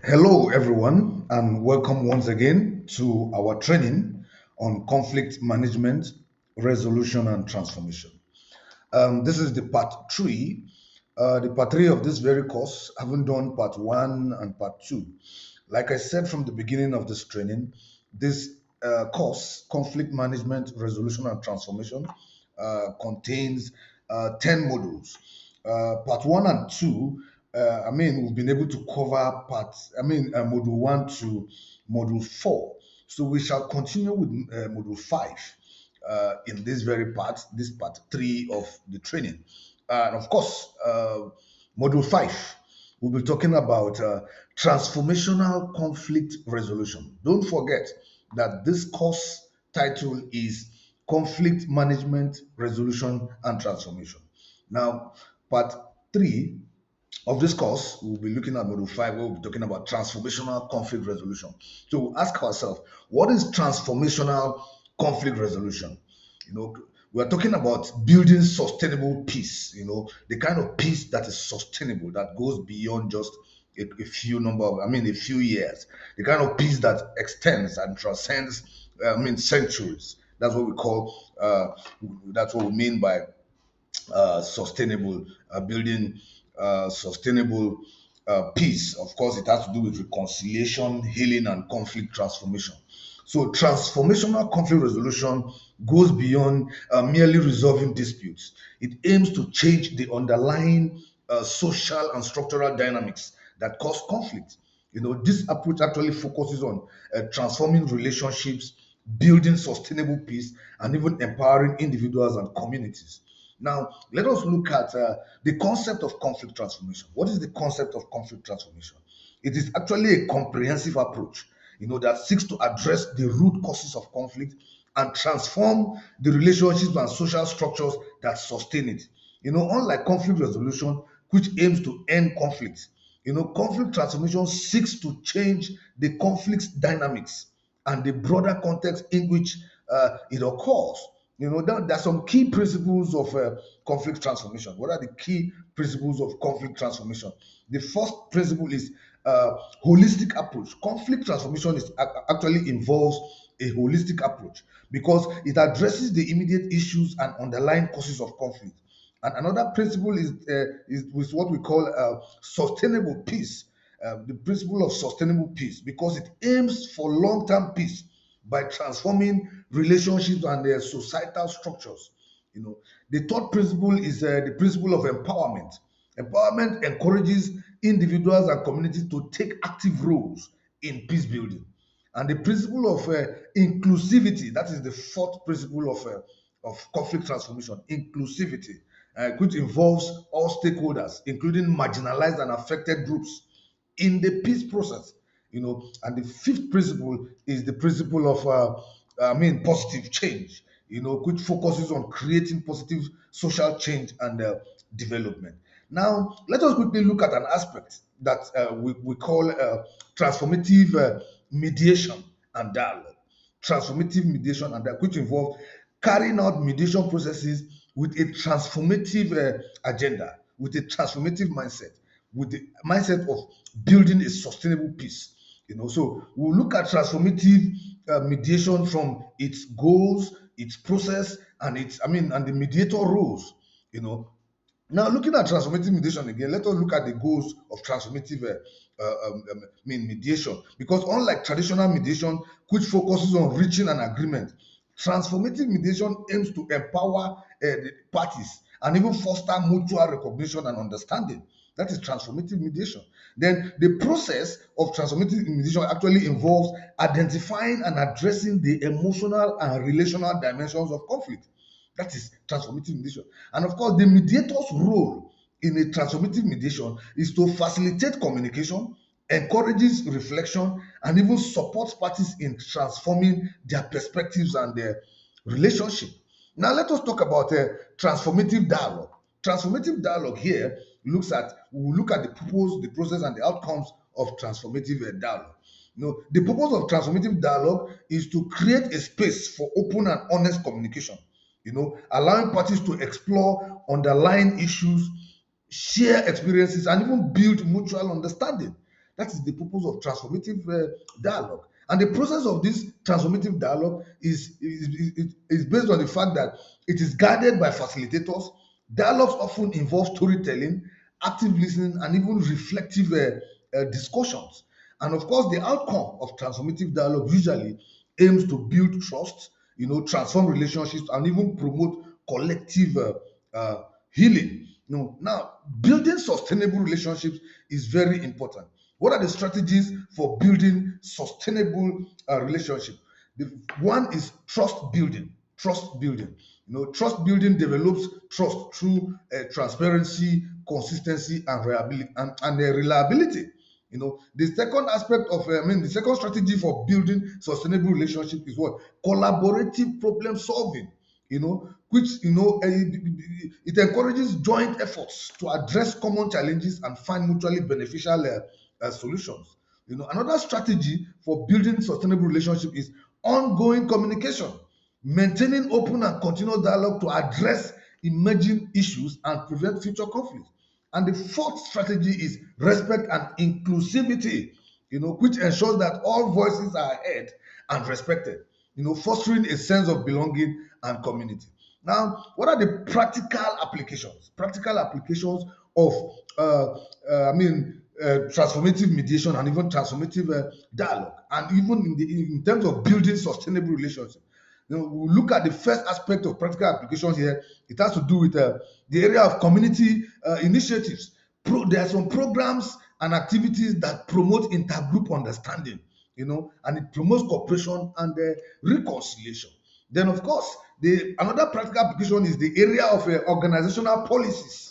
Hello, everyone, and welcome once again to our training on conflict management, resolution, and transformation. This is the part three. The part three of this very course. I haven't done part one and part two. Like I said from the beginning of this training, this course, conflict management, resolution, and transformation, contains 10 modules. Part one and two, we've been able to cover module one to module four. So we shall continue with module five in this very part, this part three of the training. And of course, module five, we'll be talking about transformational conflict resolution. Don't forget that this course title is Conflict Management, Resolution, and Transformation. Now, part three of this course, we'll be looking at module five, where we'll be talking about transformational conflict resolution. So we'll ask ourselves, what is transformational conflict resolution? We're talking about building sustainable peace, the kind of peace that is sustainable, that goes beyond just a few years, the kind of peace that extends and transcends, centuries. That's what we call, that's what we mean by sustainable, building sustainable peace. Of course, it has to do with reconciliation, healing, and conflict transformation. So transformational conflict resolution goes beyond merely resolving disputes. It aims to change the underlying social and structural dynamics that cause conflict. This approach actually focuses on transforming relationships, building sustainable peace, and even empowering individuals and communities. Now, let us look at the concept of conflict transformation. What is the concept of conflict transformation? It is actually a comprehensive approach, that seeks to address the root causes of conflict and transform the relationships and social structures that sustain it. Unlike conflict resolution, which aims to end conflict, conflict transformation seeks to change the conflict's dynamics and the broader context in which it occurs. There are some key principles of conflict transformation. What are the key principles of conflict transformation? The first principle is holistic approach. Conflict transformation actually involves a holistic approach because it addresses the immediate issues and underlying causes of conflict. And another principle is what we call sustainable peace. The principle of sustainable peace, because it aims for long-term peace by transforming relationships and their societal structures. The third principle is the principle of empowerment. Empowerment encourages individuals and communities to take active roles in peace building. And the principle of inclusivity, that is the fourth principle of conflict transformation, inclusivity, which involves all stakeholders, including marginalized and affected groups in the peace process. And the fifth principle is the principle of positive change, which focuses on creating positive social change and development. Now, let us quickly look at an aspect that we call transformative mediation and dialogue. Transformative mediation and dialogue, which involve carrying out mediation processes with a transformative agenda, with a transformative mindset, with the mindset of building a sustainable peace. So we'll look at transformative mediation from its goals, its process, and and the mediator roles. Now, looking at transformative mediation again, let us look at the goals of transformative mediation. Because unlike traditional mediation, which focuses on reaching an agreement, transformative mediation aims to empower the parties and even foster mutual recognition and understanding. That is transformative mediation. Then the process of transformative mediation actually involves identifying and addressing the emotional and relational dimensions of conflict. That is transformative mediation. And of course, the mediator's role in a transformative mediation is to facilitate communication, encourages reflection, and even supports parties in transforming their perspectives and their relationship. Now, let us talk about transformative dialogue. Transformative dialogue here we will look at the purpose, the process, and the outcomes of transformative dialogue. The purpose of transformative dialogue is to create a space for open and honest communication, allowing parties to explore underlying issues, share experiences, and even build mutual understanding. That is the purpose of transformative dialogue. And the process of this transformative dialogue is based on the fact that it is guided by facilitators. Dialogues often involve storytelling, active listening, and even reflective discussions. And of course, the outcome of transformative dialogue usually aims to build trust, transform relationships, and even promote collective healing. Now, building sustainable relationships is very important. What are the strategies for building sustainable relationship? The one is trust building. Trust building. Trust building develops trust through transparency, consistency, and reliability. The second aspect of, the second strategy for building sustainable relationship is what? Collaborative problem solving. Which it encourages joint efforts to address common challenges and find mutually beneficial solutions. Another strategy for building sustainable relationship is ongoing communication, maintaining open and continuous dialogue to address emerging issues and prevent future conflicts. And the fourth strategy is respect and inclusivity, which ensures that all voices are heard and respected, fostering a sense of belonging and community. Now, what are the practical applications? Practical applications of, transformative mediation and even transformative dialogue, and even in terms of building sustainable relationships. We'll look at the first aspect of practical applications here. It has to do with the area of community initiatives. There are some programs and activities that promote intergroup understanding, and it promotes cooperation and reconciliation. Then, of course, another practical application is the area of organizational policies.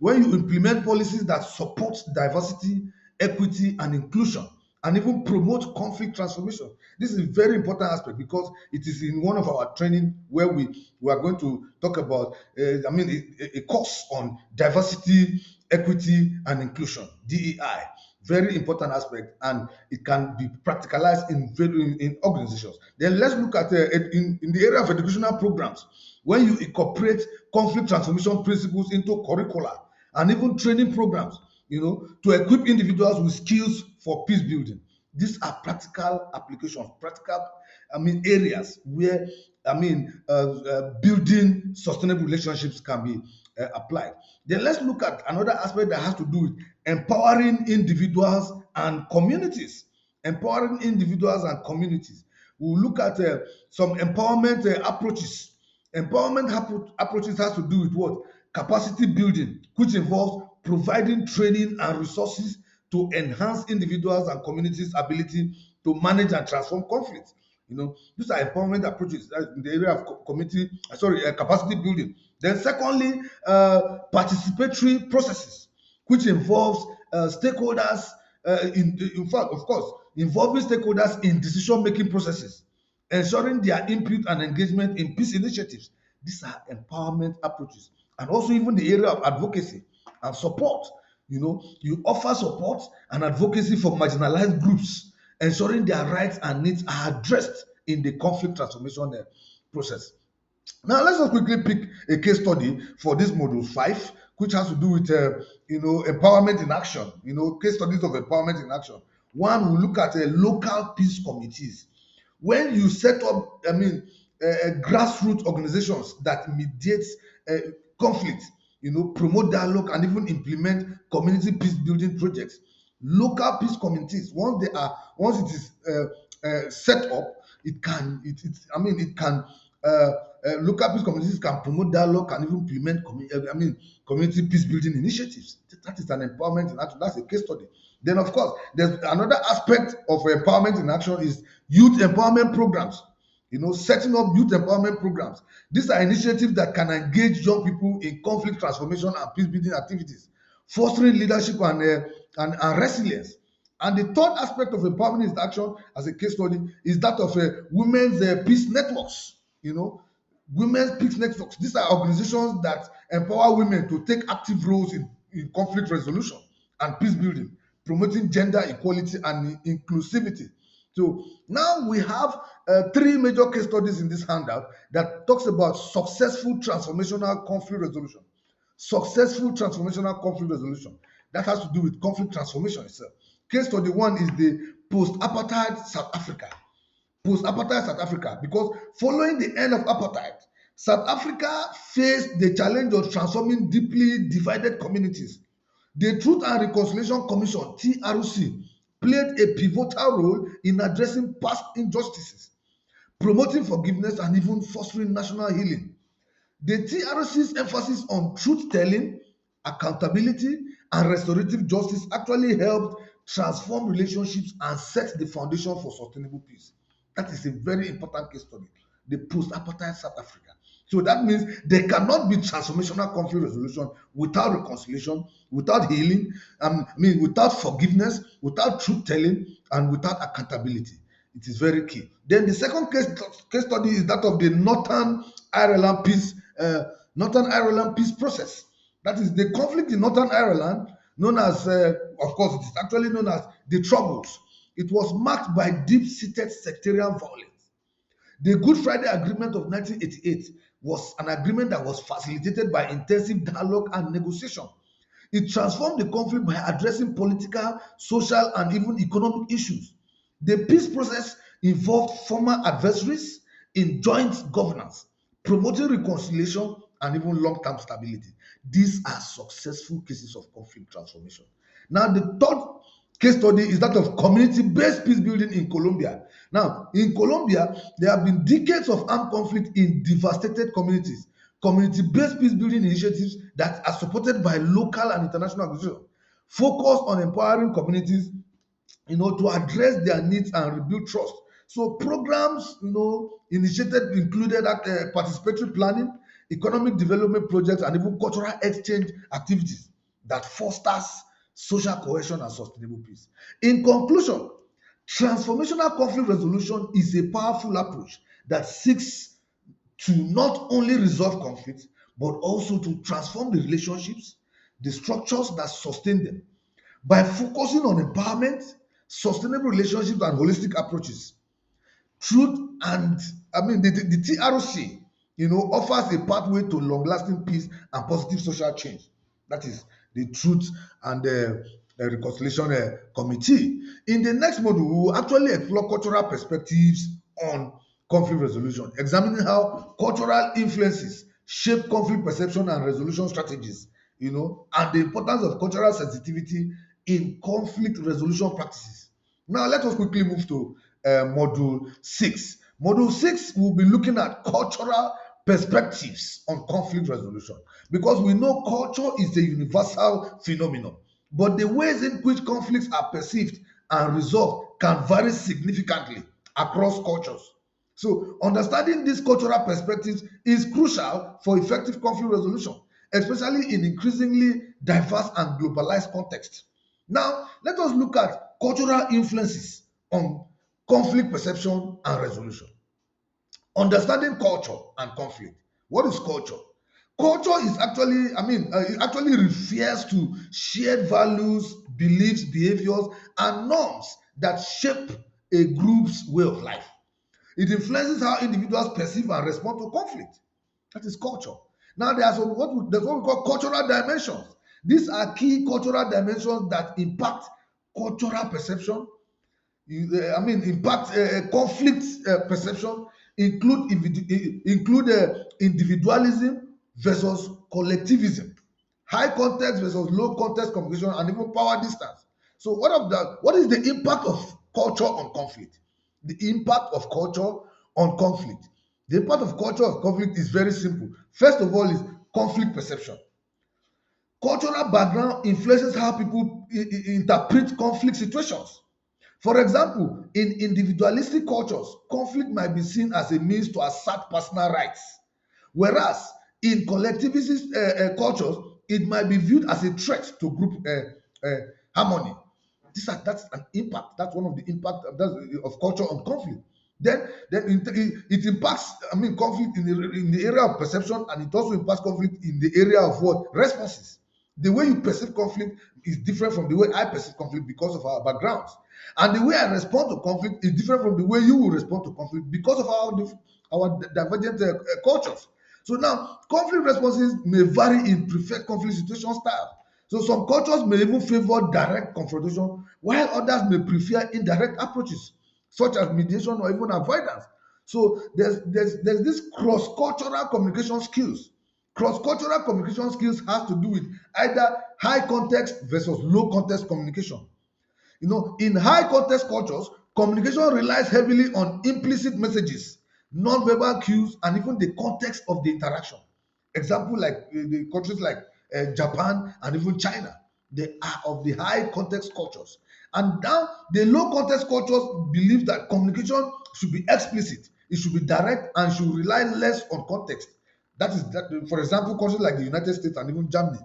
When you implement policies that support diversity, equity, and inclusion, and even promote conflict transformation. This is a very important aspect because it is in one of our training where we are going to talk about, a course on diversity, equity, and inclusion, DEI. Very important aspect, and it can be practicalized in organizations. Then let's look at in the area of educational programs. When you incorporate conflict transformation principles into curricula and even training programs, to equip individuals with skills for peace building. These are practical applications, areas where building sustainable relationships can be applied. Then let's look at another aspect that has to do with empowering individuals and communities. Empowering individuals and communities. We'll look at some empowerment approaches. Empowerment approaches has to do with what? Capacity building, which involves providing training and resources to enhance individuals and communities' ability to manage and transform conflicts. These are empowerment approaches in the area of capacity building. Then, secondly, participatory processes, which involves stakeholders. In fact, of course, involving stakeholders in decision-making processes, ensuring their input and engagement in peace initiatives. These are empowerment approaches, and also even the area of advocacy and support. You offer support and advocacy for marginalized groups, ensuring their rights and needs are addressed in the conflict transformation process. Now, let's just quickly pick a case study for this module 5, which has to do with empowerment in action. Case studies of empowerment in action. One, will look at local peace committees. When you set up, grassroots organizations that mediate conflict, promote dialogue and even implement community peace building projects. Local peace communities, once it is set up, local peace communities can promote dialogue and even implement community peace building initiatives. That is an empowerment in action. That's a case study. Then, of course, there's another aspect of empowerment in action is youth empowerment programs. Setting up youth empowerment programs. These are initiatives that can engage young people in conflict transformation and peace building activities, fostering leadership and resilience. And the third aspect of empowerment in action, as a case study, is that of women's peace networks. Women's peace networks. These are organizations that empower women to take active roles in conflict resolution and peace building, promoting gender equality and inclusivity. So now we have 3 major case studies in this handout that talks about successful transformational conflict resolution. Successful transformational conflict resolution. That has to do with conflict transformation itself. Case study one is the post-apartheid South Africa. Post-apartheid South Africa, because following the end of apartheid, South Africa faced the challenge of transforming deeply divided communities. The Truth and Reconciliation Commission, TRC, played a pivotal role in addressing past injustices, promoting forgiveness, and even fostering national healing. The TRC's emphasis on truth-telling, accountability, and restorative justice actually helped transform relationships and set the foundation for sustainable peace. That is a very important case study. The post-apartheid South Africa. So that means there cannot be transformational conflict resolution without reconciliation, without healing, without forgiveness, without truth-telling, and without accountability. It is very key. Then the second case study is that of the Northern Ireland peace process. That is the conflict in Northern Ireland, known as, of course, it is actually known as the Troubles. It was marked by deep-seated sectarian violence. The Good Friday Agreement of 1988 was an agreement that was facilitated by intensive dialogue and negotiation. It transformed the conflict by addressing political, social, and even economic issues. The peace process involved former adversaries in joint governance, promoting reconciliation and even long-term stability. These are successful cases of conflict transformation. Now, the third case study is that of community-based peace building in Colombia. Now, in Colombia, there have been decades of armed conflict in devastated communities. Community-based peace building initiatives that are supported by local and international organizations focus on empowering communities, to address their needs and rebuild trust. So programs, initiated included participatory planning, economic development projects, and even cultural exchange activities that fosters social cohesion and sustainable peace. In conclusion, transformational conflict resolution is a powerful approach that seeks to not only resolve conflicts, but also to transform the relationships, the structures that sustain them, by focusing on empowerment, sustainable relationships, and holistic approaches. Truth and the TRC, offers a pathway to long-lasting peace and positive social change. That is the Truth and Reconciliation Committee. In the next module, we will actually explore cultural perspectives on conflict resolution, examining how cultural influences shape conflict perception and resolution strategies, and the importance of cultural sensitivity in conflict resolution practices. Now, let us quickly move to Module 6. Module 6 will be looking at cultural perspectives on conflict resolution, because we know culture is a universal phenomenon, but the ways in which conflicts are perceived and resolved can vary significantly across cultures. So, understanding these cultural perspectives is crucial for effective conflict resolution, especially in increasingly diverse and globalized contexts. Now, let us look at cultural influences on conflict perception and resolution. Understanding culture and conflict. What is culture? Culture is actually, it actually refers to shared values, beliefs, behaviors, and norms that shape a group's way of life. It influences how individuals perceive and respond to conflict. That is culture. Now, there's what we call cultural dimensions. These are key cultural dimensions that impact cultural perception, impact conflict perception, include individualism versus collectivism, high context versus low context communication, and even power distance. So what is the impact of culture on conflict? The impact of culture on conflict. The impact of culture on conflict is very simple. First of all is conflict perception. Cultural background influences how people interpret conflict situations. For example, in individualistic cultures, conflict might be seen as a means to assert personal rights, whereas in collectivist cultures, it might be viewed as a threat to group harmony. That's an impact. That's one of the impact of culture on conflict. Then it impacts, conflict in the area of perception, and it also impacts conflict in the area of what? Responses. The way you perceive conflict is different from the way I perceive conflict because of our backgrounds. And the way I respond to conflict is different from the way you will respond to conflict because of our divergent cultures. So now, conflict responses may vary in preferred conflict situation style. So some cultures may even favor direct confrontation, while others may prefer indirect approaches, such as mediation or even avoidance. So there's this cross-cultural communication skills. Cross-cultural communication skills has to do with either high context versus low context communication. In high context cultures, communication relies heavily on implicit messages, non-verbal cues, and even the context of the interaction. Example like the countries like Japan and even China, they are of the high context cultures. And now the low context cultures believe that communication should be explicit, it should be direct, and should rely less on context. That is that. For example, countries like the United States and even Germany.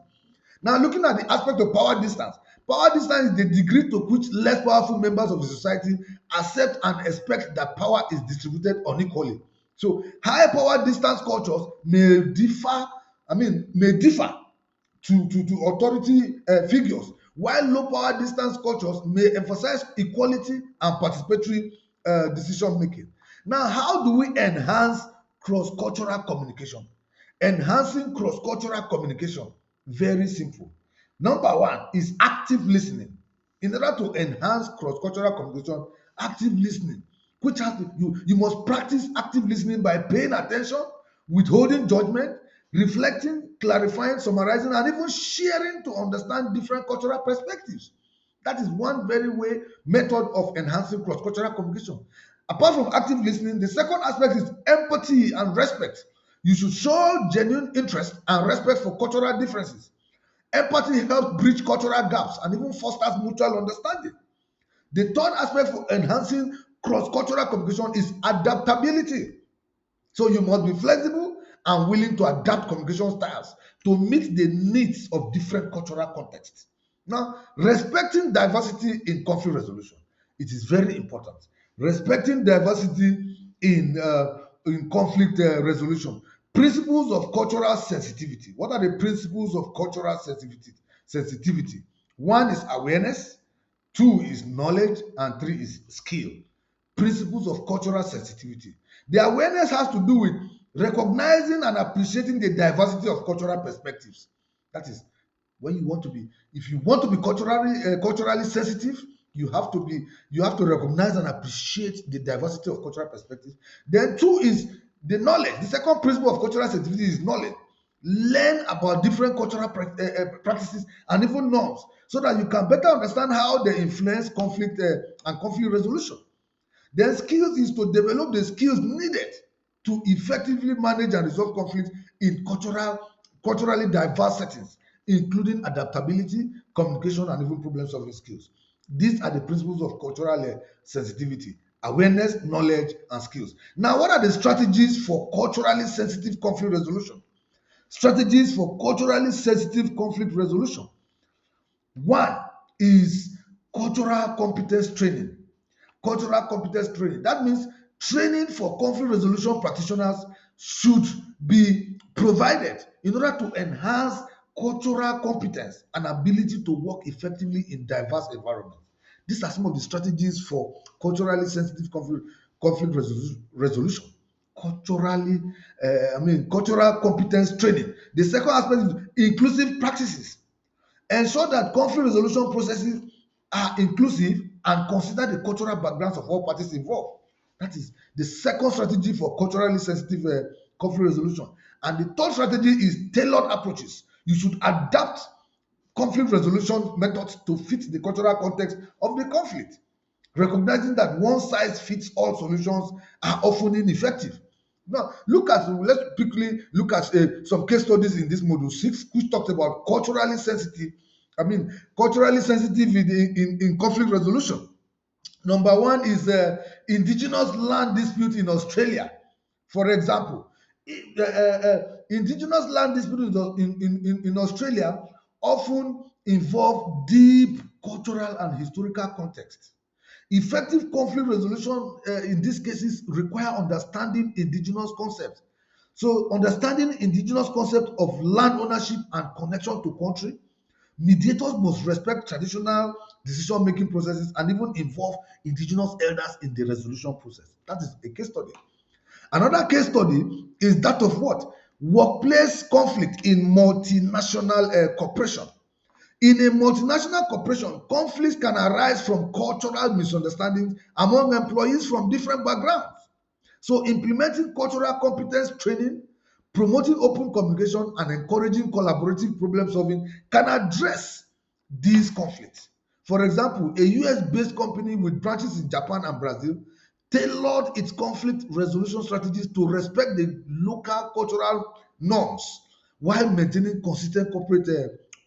Now, looking at the aspect of power distance is the degree to which less powerful members of the society accept and expect that power is distributed unequally. So, high power distance cultures may differ to authority figures, while low power distance cultures may emphasize equality and participatory decision making. Now, how do we enhance cross-cultural communication? Enhancing cross-cultural communication, very simple. Number one is active listening. In order to enhance cross-cultural communication, active listening, which has to, you must practice active listening by paying attention, withholding judgment, reflecting, clarifying, summarizing, and even sharing to understand different cultural perspectives. That is one very way method of enhancing cross-cultural communication. Apart from active listening, the second aspect is empathy and respect. You should show genuine interest and respect for cultural differences. Empathy helps bridge cultural gaps and even fosters mutual understanding. The third aspect for enhancing cross-cultural communication is adaptability. So you must be flexible and willing to adapt communication styles to meet the needs of different cultural contexts. Now, respecting diversity in conflict resolution, it is very important. Respecting diversity in conflict resolution. Principles of cultural sensitivity. What are the principles of cultural sensitivity? One is awareness, two is knowledge, and three is skill. Principles of cultural sensitivity. The awareness has to do with recognizing and appreciating the diversity of cultural perspectives. That is, when you want to be, if you want to be culturally sensitive, you have to recognize and appreciate the diversity of cultural perspectives. Then two is the knowledge. The second principle of cultural sensitivity is knowledge. Learn about different cultural practices and even norms so that you can better understand how they influence conflict and conflict resolution. Then skills is to develop the skills needed to effectively manage and resolve conflict in culturally diverse settings, including adaptability, communication, and even problem-solving skills. These are the principles of cultural sensitivity: awareness, knowledge, and skills. Now, what are the strategies for culturally sensitive conflict resolution? Strategies for culturally sensitive conflict resolution. One is cultural competence training. Cultural competence training. That means training for conflict resolution practitioners should be provided in order to enhance cultural competence and ability to work effectively in diverse environments. These are some of the strategies for culturally sensitive conflict resolution. Cultural competence training. The second aspect is inclusive practices. Ensure that conflict resolution processes are inclusive and consider the cultural backgrounds of all parties involved. That is the second strategy for culturally sensitive conflict resolution. And the third strategy is tailored approaches. You should adapt conflict resolution methods to fit the cultural context of the conflict, recognizing that one size fits all solutions are often ineffective. Now, let's quickly look at some case studies in this module 6, which talks about culturally sensitive in conflict resolution. Number one is indigenous land dispute in Australia. For example, indigenous land disputes in Australia often involve deep cultural and historical context. Effective conflict resolution in these cases require understanding indigenous concepts. So, understanding indigenous concept of land ownership and connection to country, mediators must respect traditional decision-making processes and even involve indigenous elders in the resolution process. That is a case study. Another case study is that of what? Workplace conflict in multinational corporation. In a multinational corporation, conflicts can arise from cultural misunderstandings among employees from different backgrounds. So implementing cultural competence training, promoting open communication, and encouraging collaborative problem solving can address these conflicts. For example, a US-based company with branches in Japan and Brazil tailored its conflict resolution strategies to respect the local cultural norms while maintaining consistent corporate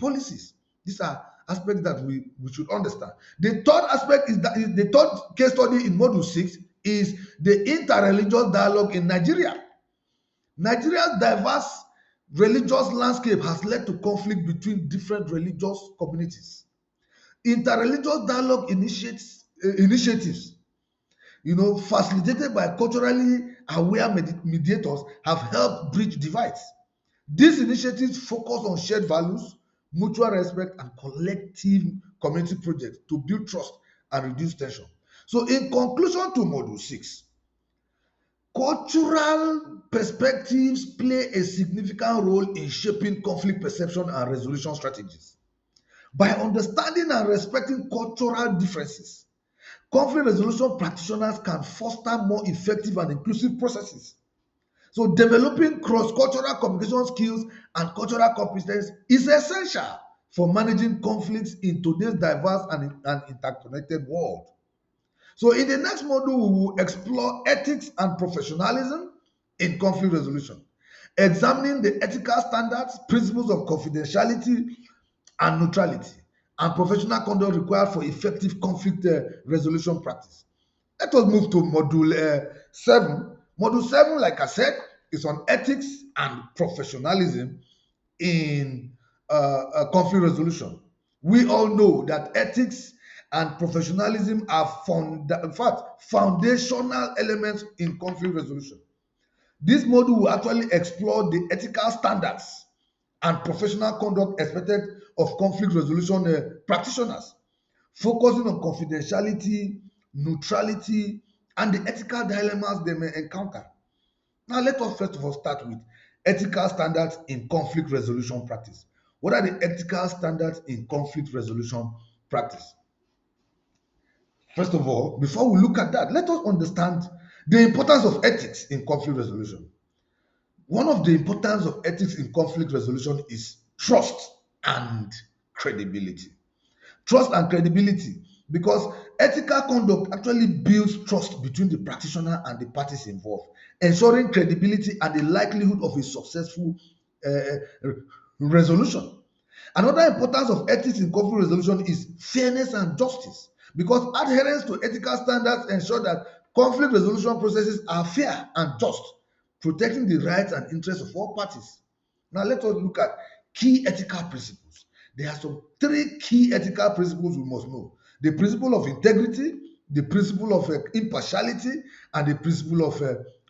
policies. These are aspects that we should understand. The third aspect is that the third case study in Module 6 is the interreligious dialogue in Nigeria. Nigeria's diverse religious landscape has led to conflict between different religious communities. Interreligious dialogue initiatives, facilitated by culturally aware mediators, have helped bridge divides. These initiatives focus on shared values, mutual respect, and collective community projects to build trust and reduce tension. So, in conclusion to Module 6, cultural perspectives play a significant role in shaping conflict perception and resolution strategies. By understanding and respecting cultural differences, conflict resolution practitioners can foster more effective and inclusive processes. So developing cross-cultural communication skills and cultural competence is essential for managing conflicts in today's diverse and interconnected world. So in the next module, we will explore ethics and professionalism in conflict resolution, examining the ethical standards, principles of confidentiality and neutrality, and professional conduct required for effective conflict resolution practice. Let us move to Module 7. Module 7, like I said, is on ethics and professionalism in conflict resolution. We all know that ethics and professionalism are foundational elements in conflict resolution. This module will actually explore the ethical standards and professional conduct expected of conflict resolution practitioners, focusing on confidentiality, neutrality, and the ethical dilemmas they may encounter. Now, let us first of all start with ethical standards in conflict resolution practice. What are the ethical standards in conflict resolution practice? First of all, before we look at that, let us understand the importance of ethics in conflict resolution. One of the importance of ethics in conflict resolution is trust and credibility. Trust and credibility, because ethical conduct actually builds trust between the practitioner and the parties involved, ensuring credibility and the likelihood of a successful resolution. Another importance of ethics in conflict resolution is fairness and justice, because adherence to ethical standards ensure that conflict resolution processes are fair and just, protecting the rights and interests of all parties. Now let us look at key ethical principles. There are some three key ethical principles we must know: the principle of integrity, the principle of impartiality, and the principle of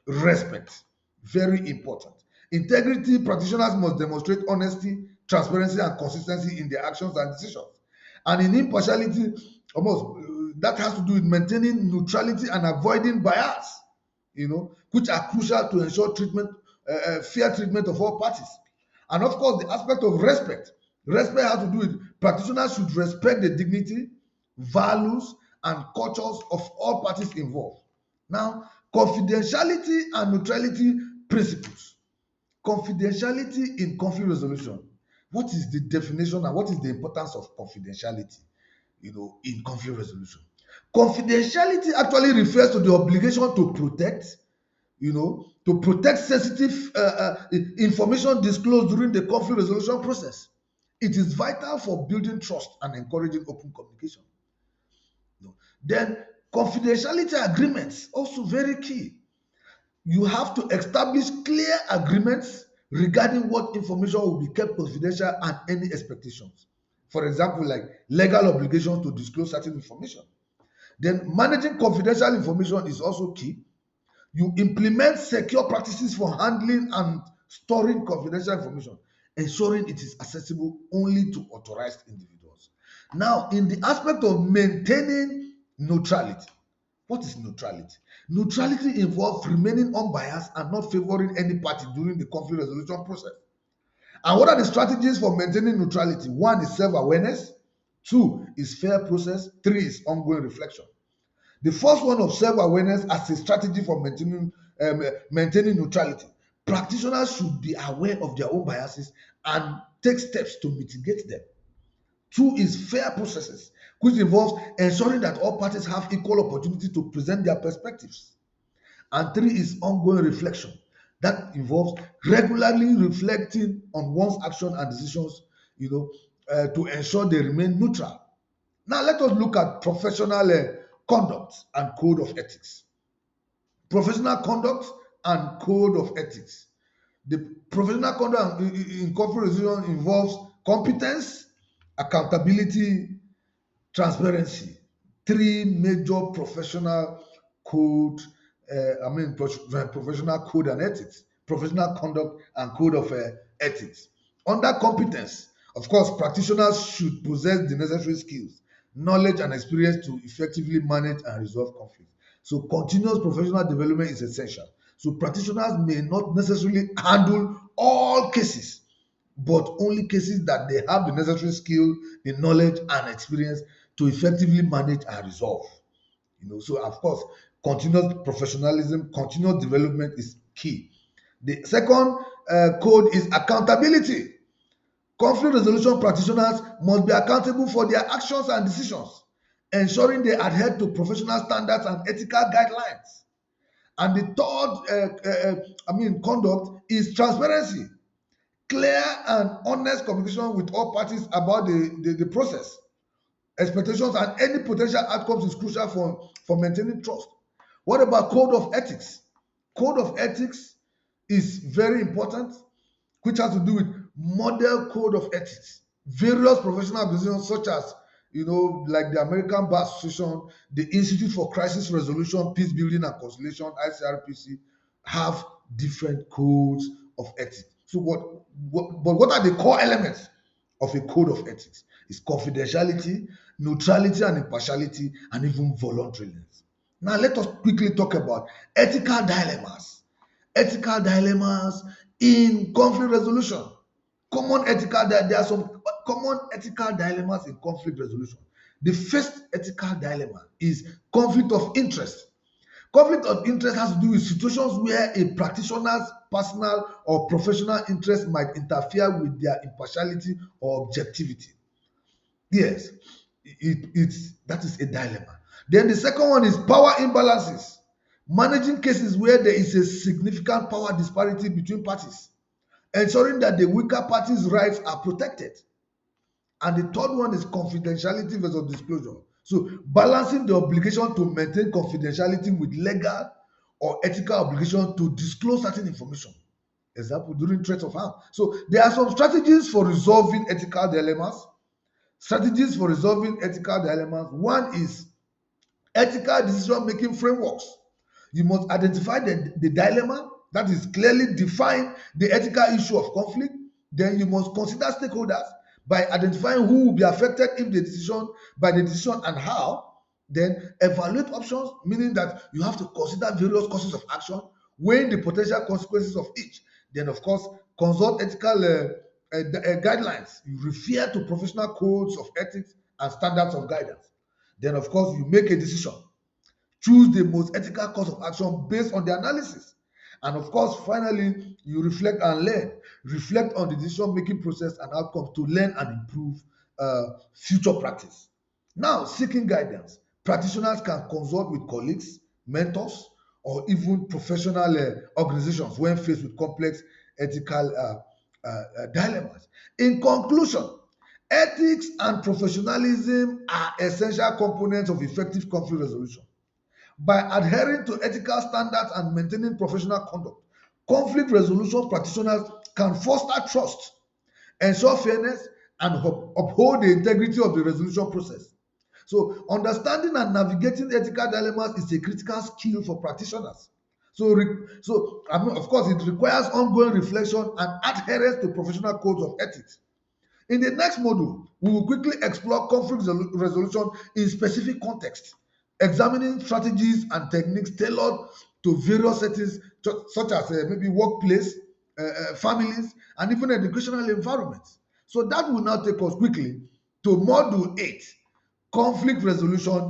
respect. Very important. Integrity: practitioners must demonstrate honesty, transparency, and consistency in their actions and decisions. And in impartiality, that has to do with maintaining neutrality and avoiding bias, which are crucial to ensure fair treatment of all parties. And of course, the aspect of respect. Respect has to do with practitioners should respect the dignity, values, and cultures of all parties involved. Now, confidentiality and neutrality principles. Confidentiality in conflict resolution. What is the definition and what is the importance of confidentiality, in conflict resolution? Confidentiality actually refers to the obligation to protect sensitive information disclosed during the conflict resolution process. It is vital for building trust and encouraging open communication. Then confidentiality agreements, also very key. You have to establish clear agreements regarding what information will be kept confidential and any expectations. For example, like legal obligations to disclose certain information. Then managing confidential information is also key. You implement secure practices for handling and storing confidential information, ensuring it is accessible only to authorized individuals. Now, in the aspect of maintaining neutrality, what is neutrality? Neutrality involves remaining unbiased and not favoring any party during the conflict resolution process. And what are the strategies for maintaining neutrality? 1 is self-awareness, 2 is fair process, 3 is ongoing reflection. The first one of self-awareness as a strategy for maintaining neutrality. Practitioners should be aware of their own biases and take steps to mitigate them. 2 is fair processes, which involves ensuring that all parties have equal opportunity to present their perspectives. And 3 is ongoing reflection. That involves regularly reflecting on one's action and decisions, to ensure they remain neutral. Now let us look at professional conduct and code of ethics. Professional conduct and code of ethics. The professional conduct in corporate resolution involves competence, accountability, transparency. 3 major professional code, professional code and ethics, professional conduct and code of ethics. Under competence, of course, practitioners should possess the necessary skills, knowledge, and experience to effectively manage and resolve conflict. So, continuous professional development is essential. So, practitioners may not necessarily handle all cases, but only cases that they have the necessary skill, the knowledge, and experience to effectively manage and resolve. So of course, continuous professionalism, continuous development is key. The second code is accountability. Conflict resolution practitioners must be accountable for their actions and decisions, ensuring they adhere to professional standards and ethical guidelines. And the third, conduct is transparency. Clear and honest communication with all parties about the process, expectations, and any potential outcomes is crucial for maintaining trust. What about code of ethics? Code of ethics is very important, which has to do with model code of ethics. Various professional organizations such as, like the American Bar Association, the Institute for Crisis Resolution, Peacebuilding and Conciliation, ICRPC, have different codes of ethics. So what are the core elements of a code of ethics? It's confidentiality, neutrality and impartiality, and even voluntariness. Now let us quickly talk about ethical dilemmas. Ethical dilemmas in conflict resolution. There are some common ethical dilemmas in conflict resolution. The first ethical dilemma is conflict of interest. Conflict of interest has to do with situations where a practitioner's personal or professional interest might interfere with their impartiality or objectivity. Yes, that is a dilemma. Then the second one is power imbalances. Managing cases where there is a significant power disparity between parties, ensuring that the weaker party's rights are protected. And the third one is confidentiality versus disclosure. So balancing the obligation to maintain confidentiality with legal or ethical obligation to disclose certain information. Example, during threat of harm. So there are some strategies for resolving ethical dilemmas. Strategies for resolving ethical dilemmas. One is ethical decision-making frameworks. You must identify the dilemma, that is clearly define the ethical issue of conflict. Then you must consider stakeholders by identifying who will be affected by the decision and how. Then evaluate options, meaning that you have to consider various courses of action, weighing the potential consequences of each. Then of course, consult ethical guidelines. You refer to professional codes of ethics and standards of guidance. Then of course, you make a decision. Choose the most ethical course of action based on the analysis. And of course, finally, you reflect and learn. Reflect on the decision-making process and outcomes to learn and improve future practice. Now, seeking guidance. Practitioners can consult with colleagues, mentors, or even professional organizations when faced with complex ethical dilemmas. In conclusion, ethics and professionalism are essential components of effective conflict resolution. By adhering to ethical standards and maintaining professional conduct, conflict resolution practitioners can foster trust, ensure fairness, and uphold the integrity of the resolution process. So, understanding and navigating ethical dilemmas is a critical skill for practitioners. Of course, it requires ongoing reflection and adherence to professional codes of ethics. In the next module, we will quickly explore conflict resolution in specific contexts, examining strategies and techniques tailored to various settings, such as maybe workplace, families, and even educational environments. So that will now take us quickly to Module 8, conflict resolution